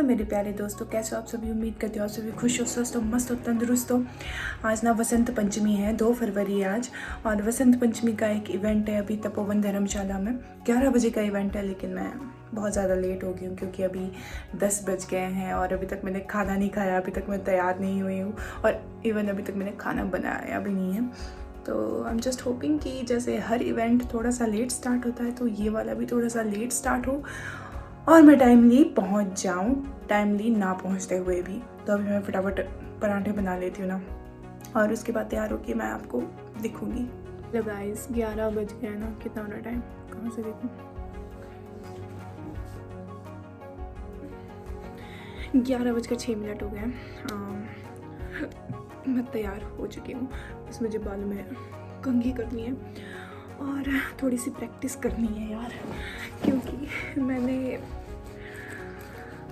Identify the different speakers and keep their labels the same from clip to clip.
Speaker 1: मेरे प्यारे दोस्तों, कैसे हो आप सभी। उम्मीद करते हो आप सभी खुश हो, स्वस्थ हो, मस्त हो, तंदुरुस्त हो। आज ना वसंत पंचमी है, 2 फरवरी है आज। और वसंत पंचमी का एक इवेंट है अभी तपोवन धर्मशाला में, 11 बजे का इवेंट है। लेकिन मैं बहुत ज़्यादा लेट हो गई हूँ क्योंकि अभी 10 बज गए हैं और अभी तक मैंने खाना नहीं खाया, अभी तक मैं तैयार नहीं हुई हूँ और इवन अभी तक मैंने खाना बनाया भी नहीं है। तो आई एम जस्ट होपिंग कि जैसे हर इवेंट थोड़ा सा लेट स्टार्ट होता है तो ये वाला भी थोड़ा सा लेट स्टार्ट हो और मैं टाइमली पहुंच जाऊं, टाइमली ना पहुंचते हुए भी। तो अभी मैं फटाफट पराठे बना लेती हूँ ना, और उसके बाद तैयार होकर मैं आपको दिखूंगी। हेलो गाइस, 11 बज गए ना। कितना होना टाइम, कहाँ से देखूँ। 11:06 हो गए। मैं तैयार हो चुकी हूँ। बस मुझे बालों में कंघी करनी है और थोड़ी सी प्रैक्टिस करनी है यार, क्योंकि मैंने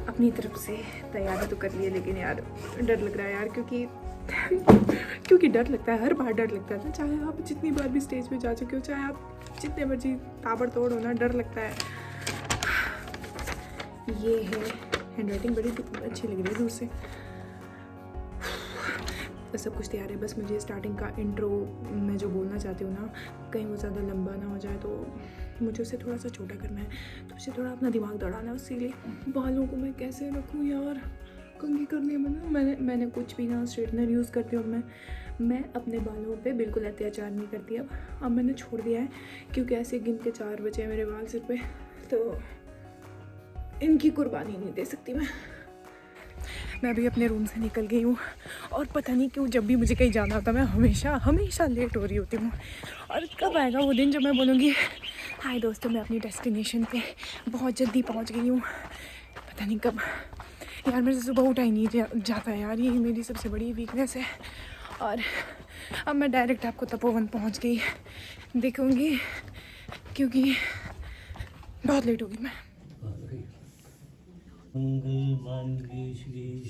Speaker 1: अपनी तरफ से तैयारी तो कर ली है लेकिन यार डर लग रहा है यार, क्योंकि डर लगता है, हर बार डर लगता है। चाहे आप जितनी बार भी स्टेज पे जा चुके हो, चाहे आप जितने मर्जी ताबड़तोड़ हो ना, डर लगता है। ये है हैंडराइटिंग, बड़ी अच्छी लग रही है दूर से। तो सब कुछ तैयार है, बस मुझे स्टार्टिंग का इंट्रो मैं जो बोलना चाहती हूँ ना, कहीं वो ज़्यादा लंबा ना हो जाए, तो मुझे उसे थोड़ा सा छोटा करना है। तो उसे थोड़ा अपना दिमाग दौड़ाना है। इसीलिए बालों को मैं कैसे रखूँ यार, कंघी करनी है मैंने कुछ भी ना स्ट्रेटनर यूज़ करती हूँ। मैं अपने बालों पे बिल्कुल अत्याचार नहीं करती अब मैंने छोड़ दिया है, क्योंकि ऐसे गिन के 4 बजे हैं मेरे बाल सिर पे, तो इनकी कुर्बानी नहीं दे सकती मैं अभी अपने रूम से निकल गई हूँ और पता नहीं क्यों जब भी मुझे कहीं जाना होता मैं हमेशा लेट हो रही होती हूँ। और कब आएगा वो दिन जब मैं बोलूँगी हाय दोस्तों, मैं अपनी डेस्टिनेशन पे बहुत जल्दी पहुँच गई हूँ। पता नहीं कब यार, मेरे से सुबह उठा ही नहीं जाता है यार, यही मेरी सबसे बड़ी वीकनेस है। और अब मैं डायरेक्ट आपको तपोवन पहुँच गई देखूँगी, क्योंकि बहुत लेट हो गई मैं।
Speaker 2: मंगल मांगल्ये श्री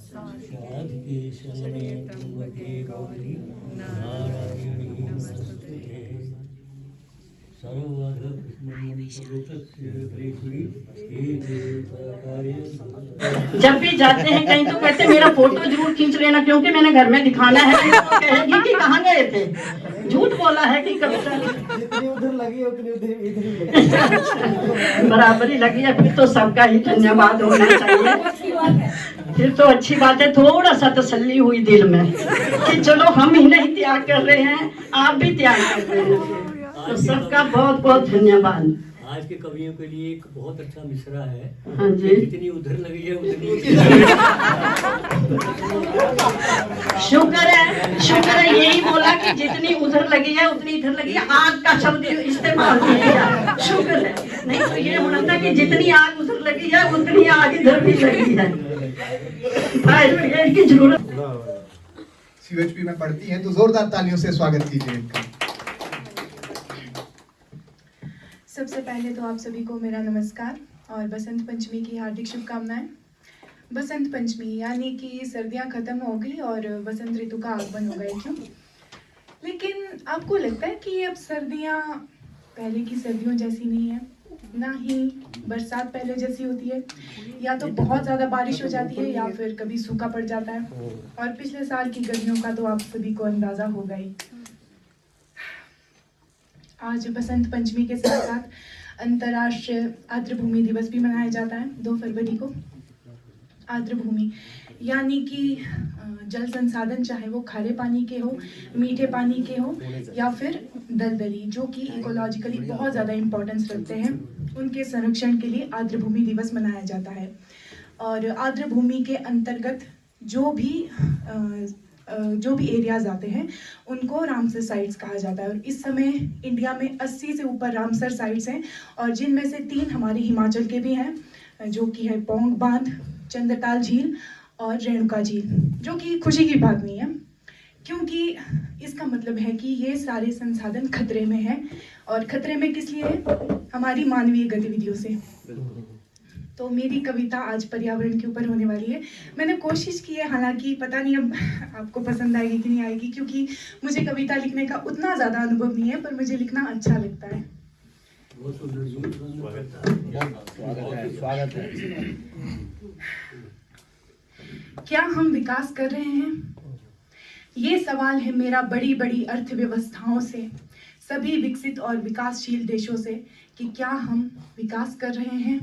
Speaker 2: साधिके शरण्ये त्र्यंबके गौरी नारायणी नमोस्तुते सर्वध
Speaker 3: जब भी जाते हैं कहीं तो कहते मेरा फोटो जरूर खींच लेना, क्योंकि मैंने घर में दिखाना है। तो कहेगी कि कहाँ गए थे, झूठ बोला है कि कविता
Speaker 4: जितनी उधर लगी उतनी उधर इधर ही लगी,
Speaker 3: बराबरी लगी है। फिर तो सबका ही धन्यवाद होना चाहिए। फिर तो अच्छी बात है, थोड़ा सा तसल्ली हुई दिल में कि चलो हम ही नहीं त्याग कर रहे हैं, आप भी त्याग कर रहे हैं। तो सबका बहुत बहुत धन्यवाद।
Speaker 2: आज के कवियों के लिए एक बहुत अच्छा मिसरा है।
Speaker 3: हाँ जी,
Speaker 2: जितनी उधर लगी है उतनी
Speaker 3: शुक्र है यही बोला कि जितनी उधर लगी है उतनी इधर लगी है। आग का शब्द इस्तेमाल किया, शुक्र है। नहीं तो ये होना था कि जितनी आग उधर लगी है उतनी आग इधर भी लगी है। की जरूरत
Speaker 4: सीएचपी में पढ़ती हैं, तो जोरदार तालियों से स्वागत कीजिए इनका।
Speaker 1: सबसे पहले तो आप सभी को मेरा नमस्कार और बसंत पंचमी की हार्दिक शुभकामनाएं। बसंत पंचमी यानी कि सर्दियां खत्म हो गई और बसंत ऋतु का आगमन हो गया, क्यों? लेकिन आपको लगता है कि अब सर्दियां पहले की सर्दियों जैसी नहीं है, ना ही बरसात पहले जैसी होती है। या तो बहुत ज़्यादा बारिश हो जाती है या फिर कभी सूखा पड़ जाता है। और पिछले साल की गर्मियों का तो आप सभी को अंदाज़ा होगा ही। आज बसंत पंचमी के साथ साथ अंतर्राष्ट्रीय आर्द्रभूमि दिवस भी मनाया जाता है 2 फरवरी को। आर्द्रभूमि यानी कि जल संसाधन, चाहे वो खारे पानी के हो, मीठे पानी के हो या फिर दलदली, जो कि इकोलॉजिकली बहुत ज़्यादा इम्पोर्टेंस रखते हैं, उनके संरक्षण के लिए आर्द्रभूमि दिवस मनाया जाता है। और आर्द्रभूमि के अंतर्गत जो भी एरियाज आते हैं उनको रामसर साइट्स कहा जाता है। और इस समय इंडिया में 80 से ऊपर रामसर साइट्स हैं, और जिनमें से 3 हमारे हिमाचल के भी हैं, जो कि है पौंग बांध, चंद्रताल झील और रेणुका झील। जो कि खुशी की बात नहीं है, क्योंकि इसका मतलब है कि ये सारे संसाधन खतरे में हैं। और खतरे में किस लिए? हमारी मानवीय गतिविधियों से। तो मेरी कविता आज पर्यावरण के ऊपर होने वाली है। मैंने कोशिश की है, हालांकि पता नहीं अब आपको पसंद आएगी कि नहीं आएगी, क्योंकि मुझे कविता लिखने का उतना ज़्यादा अनुभव नहीं है, पर मुझे लिखना अच्छा लगता है।
Speaker 2: बहुत सुंदर जी,
Speaker 4: स्वागत है।
Speaker 1: क्या हम विकास कर रहे हैं? ये सवाल है मेरा बड़ी बड़ी अर्थव्यवस्थाओं से, सभी विकसित और विकासशील देशों से, कि क्या हम विकास कर रहे हैं?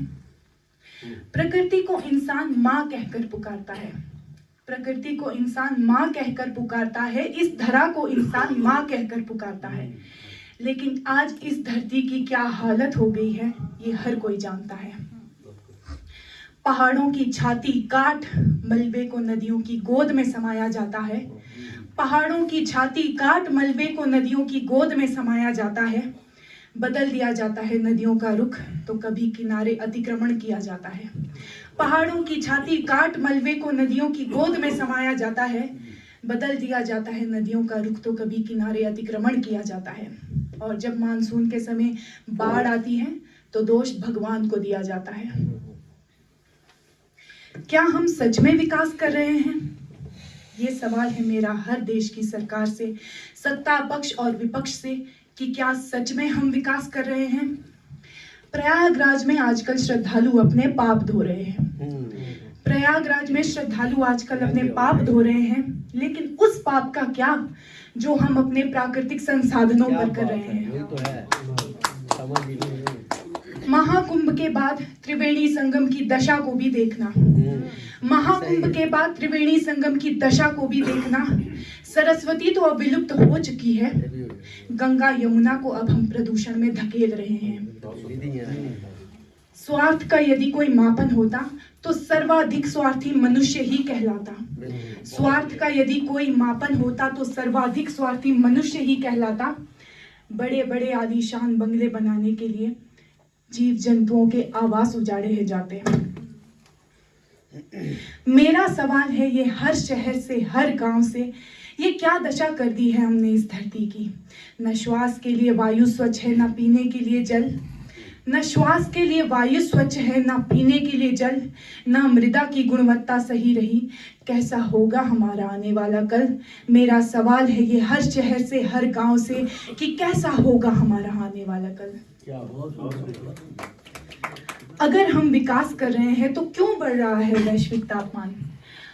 Speaker 1: प्रकृति को इंसान माँ कहकर पुकारता है, प्रकृति को इंसान माँ कहकर पुकारता है, इस धरा को इंसान माँ कहकर पुकारता है, लेकिन आज इस धरती की क्या हालत हो गई है ये हर कोई जानता है। पहाड़ों की छाती काट मलबे को नदियों की गोद में समाया जाता है, पहाड़ों की छाती काट मलबे को नदियों की गोद में समाया जाता है, बदल दिया जाता है नदियों का रुख तो कभी किनारे अतिक्रमण किया जाता है। पहाड़ों की छाती काट मलबे को नदियों की गोद में समाया जाता है, बदल दिया जाता है नदियों का रुख तो कभी किनारे अतिक्रमण किया जाता है। और जब मानसून के समय बाढ़ आती है तो दोष भगवान को दिया जाता है। क्या हम सच में विकास कर रहे हैं? ये सवाल है मेरा हर देश की सरकार से, सत्ता पक्ष और विपक्ष से, कि क्या सच में हम विकास कर रहे हैं? प्रयागराज में आजकल श्रद्धालु अपने पाप धो रहे हैं, प्रयागराज में श्रद्धालु आजकल अपने पाप धो रहे हैं, लेकिन उस पाप का क्या जो हम अपने प्राकृतिक संसाधनों पर कर रहे हैं। महाकुंभ के बाद त्रिवेणी संगम की दशा को भी देखना, महाकुंभ के बाद त्रिवेणी संगम की दशा को भी देखना। सरस्वती तो अब विलुप्त हो चुकी है, गंगा यमुना को अब हम प्रदूषण में धकेल रहे हैं। स्वार्थ का यदि कोई मापन होता तो सर्वाधिक स्वार्थी मनुष्य ही कहलाता। स्वार्थ का यदि कोई मापन होता तो सर्वाधिक स्वार्थी मनुष्य ही कहलाता। बड़े बड़े आलीशान बंगले बनाने के लिए जीव जंतुओं के आवास उजाड़े हैं जाते हैं। मेरा सवाल है ये हर शहर से, हर गांव से, ये क्या दशा कर दी है हमने इस धरती की। न श्वास के लिए वायु स्वच्छ है, न पीने के लिए जल, न श्वास के लिए वायु स्वच्छ है, न पीने के लिए जल, न मृदा की गुणवत्ता सही रही। कैसा होगा हमारा आने वाला कल? मेरा सवाल है ये हर शहर से, हर गांव से, कि कैसा होगा हमारा आने वाला कल। अगर हम विकास कर रहे हैं तो क्यों बढ़ रहा है वैश्विक तापमान?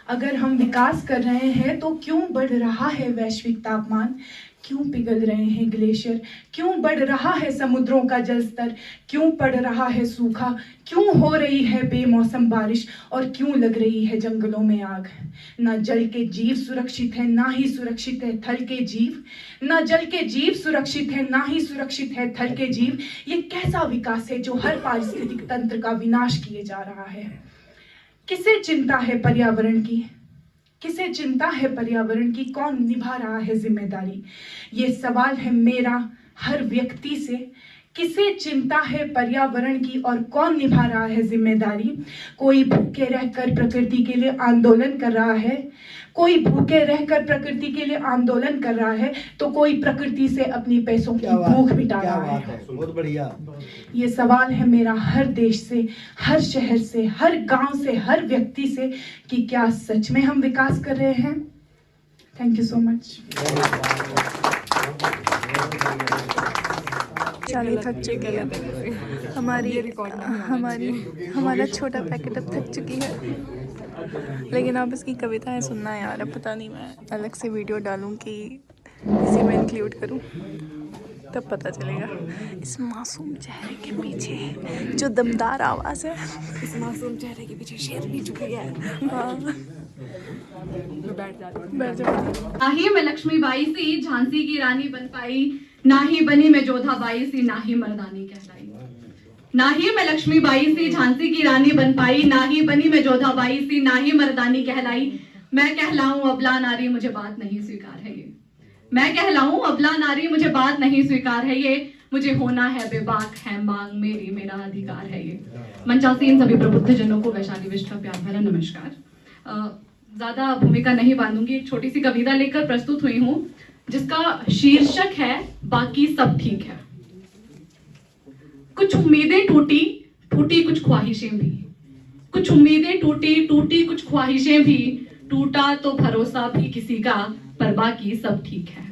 Speaker 1: अगर हम विकास कर रहे हैं तो क्यों बढ़ रहा है वैश्विक तापमान? क्यों पिघल रहे हैं ग्लेशियर? क्यों बढ़ रहा है समुद्रों का जल स्तर? क्यों पड़ रहा है सूखा? क्यों हो रही है बेमौसम बारिश? और क्यों लग रही है जंगलों में आग? ना जल के जीव सुरक्षित है, ना ही सुरक्षित है थल के जीव। ना जल के जीव सुरक्षित है, ना ही सुरक्षित है थल के जीव। ये कैसा विकास है जो हर पारिस्थितिक तंत्र का विनाश किए जा रहा है? किसे चिंता है पर्यावरण की? किसे चिंता है पर्यावरण की? कौन निभा रहा है जिम्मेदारी? ये सवाल है मेरा हर व्यक्ति से। किसे चिंता है पर्यावरण की और कौन निभा रहा है जिम्मेदारी? कोई भूखे रहकर प्रकृति के लिए आंदोलन कर रहा है, कोई भूखे रहकर प्रकृति के लिए आंदोलन कर रहा है, तो कोई प्रकृति से अपनी पैसों की भूख मिटा रहा है।
Speaker 4: बहुत बढ़िया।
Speaker 1: ये सवाल है मेरा हर देश से, हर शहर से, हर गांव से, हर व्यक्ति से, कि क्या सच में हम विकास कर रहे हैं? Thank you so much.
Speaker 5: चलिए थक चुकी है हमारा छोटा पैकेट अब थक चुकी है, लेकिन आप इसकी कविताएं सुनना यार। अब पता नहीं मैं अलग से वीडियो डालूं कि इसी में इंक्लूड करूं, तब पता चलेगा। इस मासूम चेहरे के पीछे जो दमदार आवाज़ है, इस मासूम चेहरे के पीछे शेरनी छुपी है। बैठ जाओ।
Speaker 6: ना ही मैं लक्ष्मीबाई सी झांसी की रानी बन पाई, ना ही बनी मैं जोधाबाई सी, ना ही मर्दानी कहलाई। ना ही मैं लक्ष्मीबाई सी झांसी की रानी बन पाई, ना ही बनी मैं जोधाबाई सी, ना ही मर्दानी कहलाई। मैं कहलाऊं अबला नारी, मुझे बात नहीं स्वीकार है ये। मैं कहलाऊं अबला नारी, मुझे बात नहीं स्वीकार है ये। मुझे होना है बेबाक है मांग मेरी, मेरा अधिकार है ये। मंचासीन सभी प्रबुद्ध जनों को वैशाली विष्ट का प्यार भरा नमस्कार। ज्यादा भूमिका नहीं बांधूंगी, एक छोटी सी कविता लेकर प्रस्तुत हुई हूँ जिसका शीर्षक है बाकी सब ठीक है। कुछ उम्मीदें टूटी, टूटी कुछ ख्वाहिशें भी। कुछ उम्मीदें टूटी, टूटी कुछ ख्वाहिशें भी। टूटा तो भरोसा भी किसी का, पर बाकी सब ठीक है।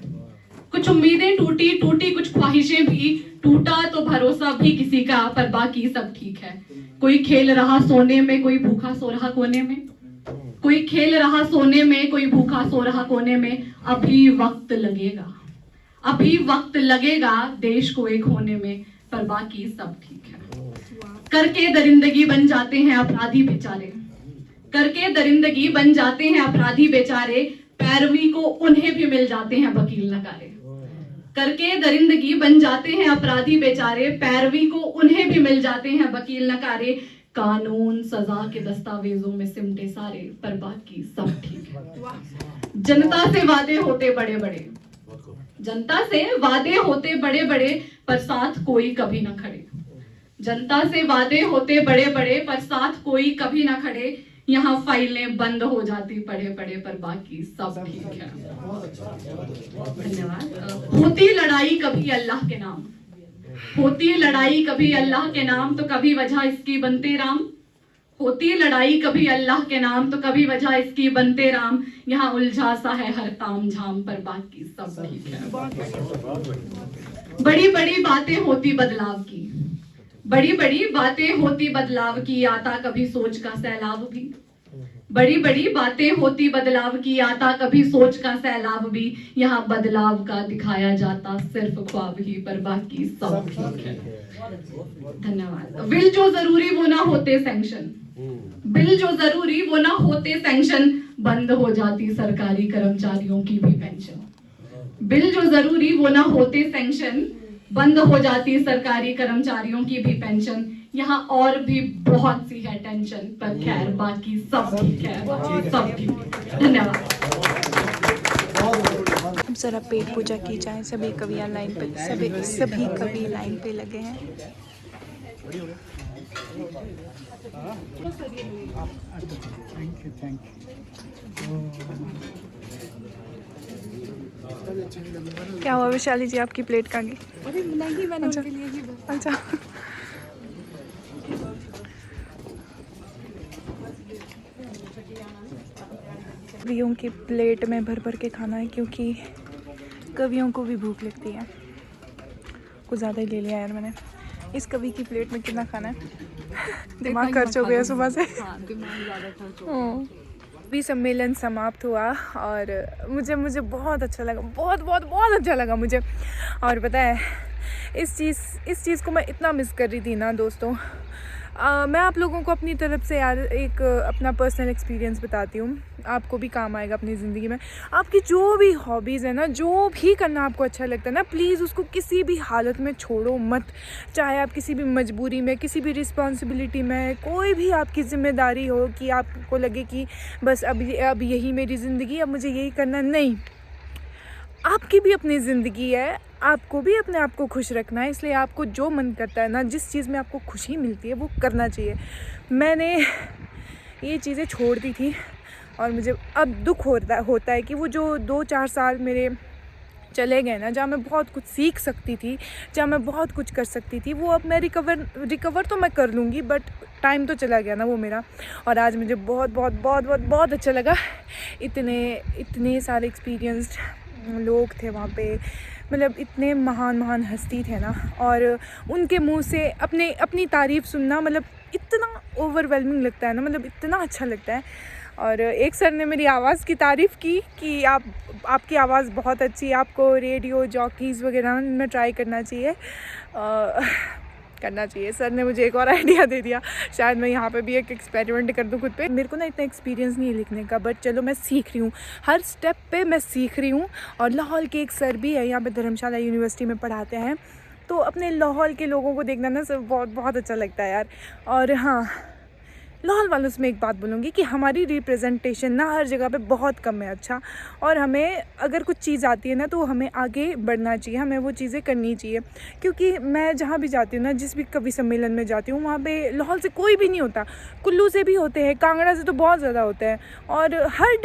Speaker 6: कुछ उम्मीदें टूटी, टूटी कुछ ख्वाहिशें भी। टूटा तो भरोसा भी किसी का, पर बाकी सब ठीक है। कोई खेल रहा सोने में, कोई भूखा सो रहा कोने में। कोई खेल रहा सोने में, कोई भूखा सो रहा कोने में। अभी वक्त लगेगा, अभी वक्त लगेगा देश को एक होने में, पर बाकी सब ठीक है। करके दरिंदगी बन जाते हैं अपराधी बेचारे, करके दरिंदगी बन जाते हैं अपराधी बेचारे। पैरवी को उन्हें भी मिल जाते हैं वकील नकारे। करके दरिंदगी बन जाते हैं अपराधी बेचारे, पैरवी को उन्हें भी मिल जाते हैं वकील नकारे। कानून सजा के दस्तावेजों में सिमटे सारे, पर बाकी सब ठीक है। जनता से वादे होते बड़े बड़े, जनता से वादे होते बड़े बड़े, पर साथ कोई कभी ना खड़े। जनता से वादे होते बड़े बड़े, पर साथ कोई कभी ना खड़े। यहाँ फाइलें बंद हो जाती पड़े पड़े, पर बाकी सब ठीक है। धन्यवाद। होती लड़ाई कभी अल्लाह के नाम, होती लड़ाई कभी अल्लाह के नाम, तो कभी वजह इसकी बनते राम। होती लड़ाई कभी अल्लाह के नाम, तो कभी वजह इसकी बनते राम। यहाँ उलझा सा है हर ताम झाम, पर बाकी सब ठीक है। बड़ी बड़ी बातें होती बदलाव की, बड़ी बड़ी बातें होती बदलाव की, आता कभी सोच का सैलाब भी। बड़ी बड़ी बातें होती बदलाव की, आता कभी सोच का सैलाब भी। यहाँ बदलाव का दिखाया जाता सिर्फ ख्वाब ही, पर बाकी सब ठीक है। धन्यवाद। बिल जो जरूरी वो ना होते सैंक्शन, बिल जो जरूरी वो ना होते सैंक्शन, बंद हो जाती सरकारी कर्मचारियों की भी पेंशन। बिल जो जरूरी वो ना होते सैंक्शन, बंद हो जाती सरकारी कर्मचारियों की भी पेंशन। यहाँ और भी बहुत सी है टेंशन, पर खैर बाकी सब ठीक है, सब ठीक है। धन्यवाद।
Speaker 5: अब जरा पेट पूजा की जाए। सभी कवियाँ लाइन पे, सभी कवि लाइन पे लगे हैं। क्या हुआ वैशाली जी, आपकी प्लेट कहाँ गई? अरे नहीं, मैंने उनके लिए ही अच्छा। कवियों की प्लेट में भर भर के खाना है, क्योंकि कवियों को भी भूख लगती है। कुछ ज़्यादा ही ले लिया यार मैंने। इस कवि की प्लेट में कितना खाना है? दिमाग खर्च हो गया सुबह से। भी सम्मेलन समाप्त हुआ और मुझे बहुत अच्छा लगा, बहुत अच्छा लगा मुझे। और पता है इस चीज़ को मैं इतना मिस कर रही थी ना दोस्तों। मैं आप लोगों को अपनी तरफ से यार एक अपना पर्सनल एक्सपीरियंस बताती हूँ, आपको भी काम आएगा अपनी ज़िंदगी में। आपकी जो भी हॉबीज़ है ना, जो भी करना आपको अच्छा लगता है ना, प्लीज़ उसको किसी भी हालत में छोड़ो मत। चाहे आप किसी भी मजबूरी में, किसी भी रिस्पॉन्सिबिलिटी में, कोई भी आपकी ज़िम्मेदारी हो कि आपको लगे कि बस अब यही मेरी ज़िंदगी, अब मुझे यही करना, नहीं। आपकी भी अपनी ज़िंदगी है, आपको भी अपने आप को खुश रखना है। इसलिए आपको जो मन करता है ना, जिस चीज़ में आपको खुशी मिलती है वो करना चाहिए। मैंने ये चीज़ें छोड़ दी थी और मुझे अब दुख होता है कि वो जो 2-4 साल मेरे चले गए ना, जहाँ मैं बहुत कुछ सीख सकती थी, जहाँ मैं बहुत कुछ कर सकती थी, वो अब मैं रिकवर तो मैं कर लूँगी, बट टाइम तो चला गया ना वो मेरा। और आज मुझे बहुत अच्छा लगा। इतने सारे एक्सपीरियंस्ड लोग थे वहाँ पे, मतलब इतने महान हस्ती थे ना, और उनके मुंह से अपनी तारीफ़ सुनना मतलब इतना ओवरवेलमिंग लगता है ना, मतलब इतना अच्छा लगता है। और एक सर ने मेरी आवाज़ की तारीफ़ की कि आपकी आवाज़ बहुत अच्छी है, आपको रेडियो जॉकीज़ वगैरह में ट्राई करना चाहिए। सर ने मुझे एक और आइडिया दे दिया, शायद मैं यहाँ पे भी एक एक्सपेरिमेंट कर दूँ खुद पे। मेरे को ना इतना एक्सपीरियंस नहीं है लिखने का, बट चलो मैं सीख रही हूँ, हर स्टेप पे मैं सीख रही हूँ। और लाहौल के एक सर भी है यहाँ पे, धर्मशाला यूनिवर्सिटी में पढ़ाते हैं, तो अपने लाहौल के लोगों को देखना ना सब बहुत अच्छा लगता है यार। और हाँ, लाहौल वालों से मैं एक बात बोलूँगी कि हमारी रिप्रेजेंटेशन ना हर जगह पे बहुत कम है। अच्छा, और हमें अगर कुछ चीज़ आती है ना, तो हमें आगे बढ़ना चाहिए, हमें वो चीज़ें करनी चाहिए। क्योंकि मैं जहाँ भी जाती हूँ ना, जिस भी कवि सम्मेलन में जाती हूँ, वहाँ पे लाहौल से कोई भी नहीं होता। कुल्लू से भी होते हैं, कांगड़ा से तो बहुत ज़्यादा होते हैं, और हर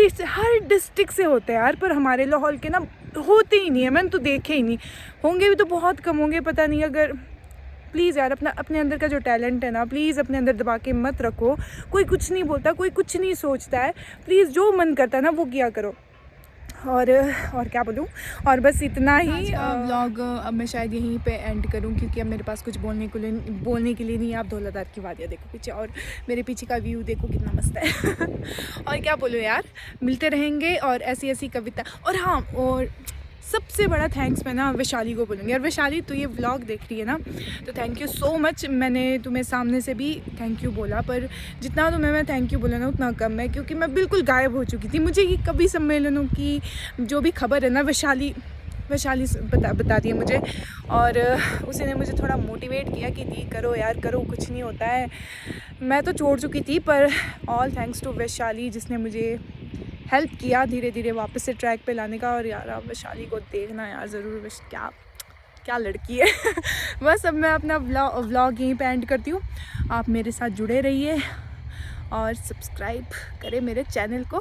Speaker 5: डिस्ट्रिक्ट से होते हैं यार, पर हमारे लाहौल के ना होते ही नहीं है। मैंने तो देखे ही नहीं, होंगे भी तो बहुत कम होंगे, पता नहीं। अगर प्लीज़ यार अपने अंदर का जो टैलेंट है ना, प्लीज़ अपने अंदर दबा के मत रखो। कोई कुछ नहीं बोलता, कोई कुछ नहीं सोचता है, प्लीज़ जो मन करता है ना वो किया करो।
Speaker 1: और क्या बोलूँ, और बस इतना ही व्लॉग अब मैं शायद यहीं पे एंड करूँ, क्योंकि अब मेरे पास कुछ बोलने के लिए नहीं है। आप धौलाधार की वादियाँ देखो पीछे, और मेरे पीछे का व्यू देखो कितना मस्त है। और क्या बोलूँ यार, मिलते रहेंगे और ऐसी ऐसी कविता। और हाँ, और सबसे बड़ा थैंक्स मैं ना वैशाली को बोलूँगी। और वैशाली, तो ये व्लॉग देख रही है ना, तो थैंक यू सो मच। मैंने तुम्हें सामने से भी थैंक यू बोला, पर जितना तुम्हें मैं थैंक यू बोला ना उतना कम है, क्योंकि मैं बिल्कुल गायब हो चुकी थी। मुझे ये कवि सम्मेलनों की जो भी खबर है ना, वैशाली बता दी है मुझे, और उसी ने मुझे थोड़ा मोटिवेट किया कि दी करो यार, करो, कुछ नहीं होता है। मैं तो छोड़ चुकी थी, पर ऑल थैंक्स टू वैशाली, जिसने मुझे हेल्प किया धीरे धीरे वापस से ट्रैक पे लाने का। और यार आप वैशाली को देखना यार ज़रूर, क्या लड़की है। बस अब मैं अपना व्लॉग यहीं पे एंड करती हूँ। आप मेरे साथ जुड़े रहिए और सब्सक्राइब करें मेरे चैनल को।